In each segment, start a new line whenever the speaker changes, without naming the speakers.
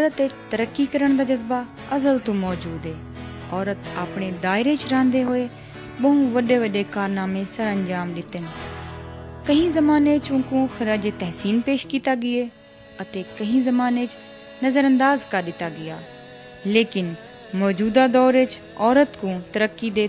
ਔਰਤ ਵਿੱਚ ਤਰੱਕੀ ਕਰਨ ਦਾ ਜਜ਼ਬਾ ਅਜ਼ਲ ਤੋਂ ਮੌਜੂਦ ਹੈ। ਔਰਤ ਆਪਣੇ ਦਾਇਰੇ 'ਚ ਰਹਿੰਦੇ ਹੋਏ ਬਹੁਤ ਵੱਡੇ ਵੱਡੇ ਕਾਰਨਾਮੇ ਸਰ ਅੰਜਾਮ ਦਿੱਤੇ ਨੇ। ਕਈ ਜ਼ਮਾਨੇ 'ਚ ਉਨ੍ਹਾਂ ਖਰਾਜ ਤਹਿਸੀਨ ਪੇਸ਼ ਕੀਤਾ ਗਿਆ ਅਤੇ ਕਈ ਜ਼ਮਾਨੇ 'ਚ ਨਜ਼ਰ ਅੰਦਾਜ਼ ਕਰ ਦਿੱਤਾ ਗਿਆ, ਲੇਕਿਨ ਮੌਜੂਦਾ ਦੌਰ 'ਚ ਔਰਤ کو ਤਰੱਕੀ ਦੇ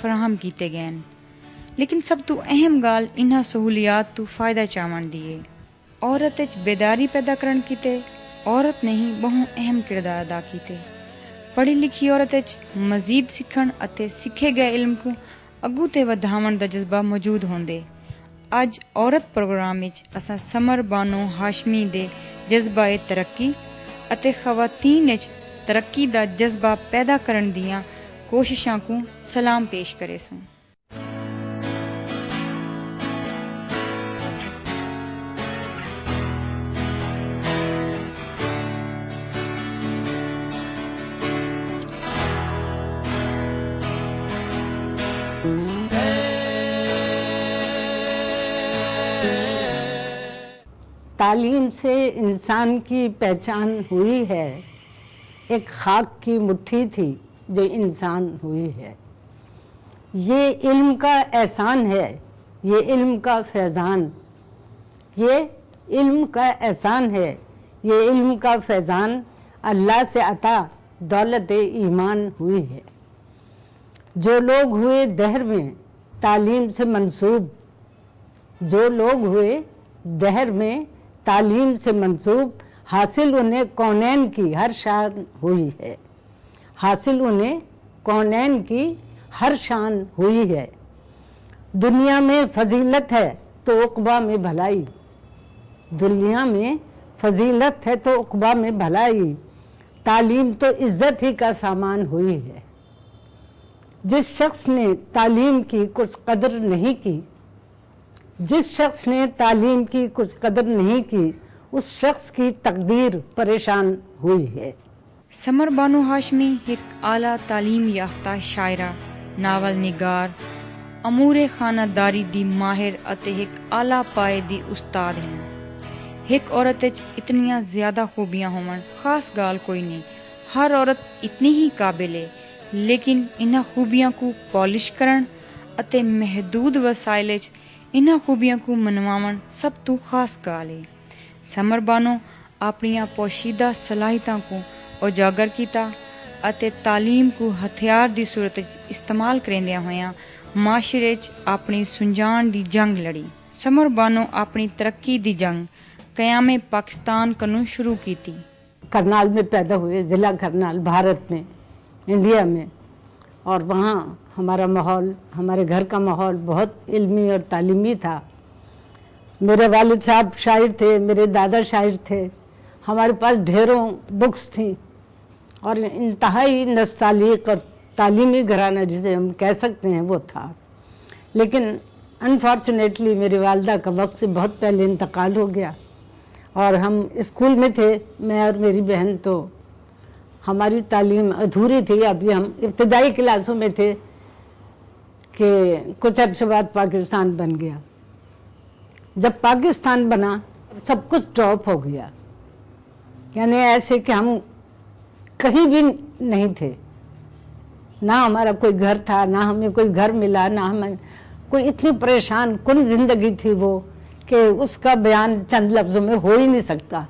ਫਰਾਹਮ ਕੀਤੇ ਗਏ ਹਨ। لیکن سب تو اہم گال انہاں سہولیات تو فائدہ چاون دی ہے۔ عورت وچ بیداری پیدا کرن کیتے عورت نے ہی بہت اہم کردار ادا کیتے۔ پڑھی لکھی عورت وچ مزید سکھن اتے سکھے گئے علم کو اگوں تے ودھاون دا جذبہ موجود ہوندے۔ اج عورت پروگرام وچ اساں سمر بانو ہاشمی دے جذبہ ترقی اتے خواتین وچ ترقی دا جذبہ پیدا کرن دیاں کوششاں کو سلام پیش کرے سوں۔
تعلیم سے انسان کی پہچان ہوئی ہے، ایک خاک کی مٹھی تھی جو انسان ہوئی ہے۔ یہ علم کا احسان ہے، یہ علم کا فیضان، یہ علم کا احسان ہے، یہ علم کا فیضان اللہ سے عطا دولت ایمان ہوئی ہے۔ جو لوگ ہوئے دہر میں تعلیم سے منسوب، جو لوگ ہوئے دہر میں تعلیم سے منسوب، حاصل انہیں کونین کی ہر شان ہوئی ہے، حاصل انہیں کونین کی ہر شان ہوئی ہے۔ دنیا میں فضیلت ہے تو عقبہ میں بھلائی، دنیا میں فضیلت ہے تو عقبہ میں بھلائی، تعلیم تو عزت ہی کا سامان ہوئی ہے۔ جس شخص نے تعلیم کی کچھ قدر نہیں کی، جس شخص نے تعلیم کی کچھ قدر نہیں کی، اس شخص کی تقدیر پریشان ہوئی ہے۔
سمر بانو ہاشمی ایک اعلیٰ تعلیم یافتہ شاعرہ، ناول نگار، امور خانہ داری دی ماہر اتے ایک اعلیٰ پائے دی استاد ہیں۔ ایک عورت وچ اتنیاں زیادہ خوبیاں ہون خاص گال کوئی نہیں، ہر عورت اتنی ہی قابل ہے، لیکن انہاں خوبیاں کو پالش کرن اتے محدود وسائل وچ انہاں خوبیاں کو منواون سب تو خاص گال ہے۔ سمر بانو اپنیاں پوشیدہ صلاحیتاں کو اجاگر کیتا اتے تعلیم کو ہتھیار دی صورت استعمال کریندیاں ہویاں معاشرے چ اپنی سنجان دی جنگ لڑی۔ سمر بانو اپنی ترقی دی جنگ قیام پاکستان کنوں شروع کیتی۔
کرنال میں پیدا ہوئے، ضلع کرنال، بھارت میں، انڈیا میں، اور وہاں ہمارا ماحول، ہمارے گھر کا ماحول بہت علمی اور تعلیمی تھا۔ میرے والد صاحب شاعر تھے، میرے دادا شاعر تھے، ہمارے پاس ڈھیروں بکس تھیں، اور انتہائی نستعلیق اور تعلیمی گھرانہ جسے ہم کہہ سکتے ہیں وہ تھا۔ لیکن انفارچونیٹلی میری والدہ کا وقت سے بہت پہلے انتقال ہو گیا، اور ہم اسکول میں تھے، میں اور میری بہن، تو ہماری تعلیم ادھوری تھی۔ ابھی ہم ابتدائی کلاسوں میں تھے کہ کچھ عرصے بعد پاکستان بن گیا۔ جب پاکستان بنا سب کچھ ڈراپ ہو گیا، یعنی ایسے کہ ہم کہیں بھی نہیں تھے، نہ ہمارا کوئی گھر تھا، نہ ہمیں کوئی گھر ملا، نہ ہمیں کوئی، اتنی پریشان کن زندگی تھی وہ کہ اس کا بیان چند لفظوں میں ہو ہی نہیں سکتا۔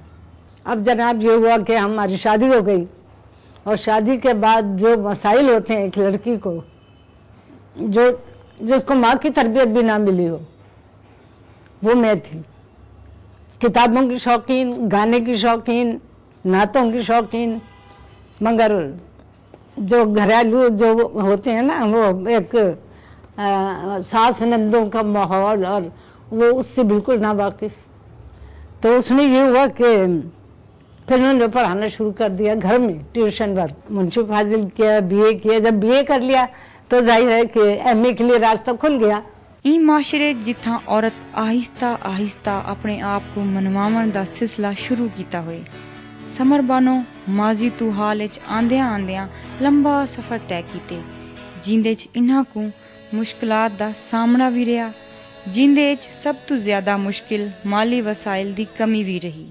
اب جناب یہ ہوا کہ ہماری شادی ہو گئی، اور شادی کے بعد جو مسائل ہوتے ہیں ایک لڑکی کو، جس کو ماں کی تربیت بھی نہ ملی ہو، وہ میں تھی۔ کتابوں کی شوقین، گانے کی شوقین، نعتوں کی شوقین، مگر جو گھریلو جو ہوتے ہیں نا، وہ ایک ساس نندوں کا ماحول، اور وہ اس سے بالکل نا واقف۔ تو اس میں یہ ہوا کہ پھر انہوں نے پڑھانا شروع کر دیا گھر میں، ٹیوشن ورک، منشی فاضل کیا، بی اے کیا۔ جب بی اے کر لیا تو ظاہر ہے کہ ایم اے کے لیے راستہ کھل گیا۔
این معاشرے جتھاں عورت آہستہ آہستہ اپنے آپ کو منواون دا سلسلہ شروع کیتا ہوئے، سمر بانو ماضی تو حال وچ آندیاں آندیاں لمبا سفر طے کیتے، جیندے چ انہاں کو مشکلات دا سامنا بھی رہا، جیندے چ سب تو زیادہ مشکل مالی وسائل دی کمی بھی رہی۔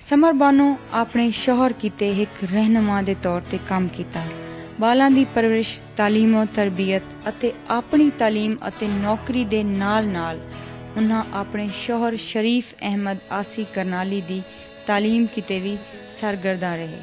ਸਮਰ ਬਾਨੋ ਆਪਣੇ ਸ਼ੌਹਰ ਕੀਤੇ ਇੱਕ ਰਹਿਨੁਮਾ ਦੇ ਤੌਰ ਤੇ ਕੰਮ ਕੀਤਾ। ਬਾਲਾਂ ਦੀ ਪਰਵਰਿਸ਼, ਤਾਲੀਮ ਤਰਬੀਅਤ ਅਤੇ ਆਪਣੀ ਤਾਲੀਮ ਅਤੇ ਨੌਕਰੀ ਦੇ ਨਾਲ-ਨਾਲ ਉਹਨਾਂ ਆਪਣੇ ਸ਼ੌਹਰ ਸ਼ਰੀਫ ਅਹਿਮਦ ਆਸੀ ਕਰਨਾਲੀ ਦੀ ਤਾਲੀਮ ਕੀਤੇ ਵੀ ਸਰਗਰਦਾ ਰਹੇ।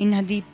ਇਹਨਾਂ ਦੀ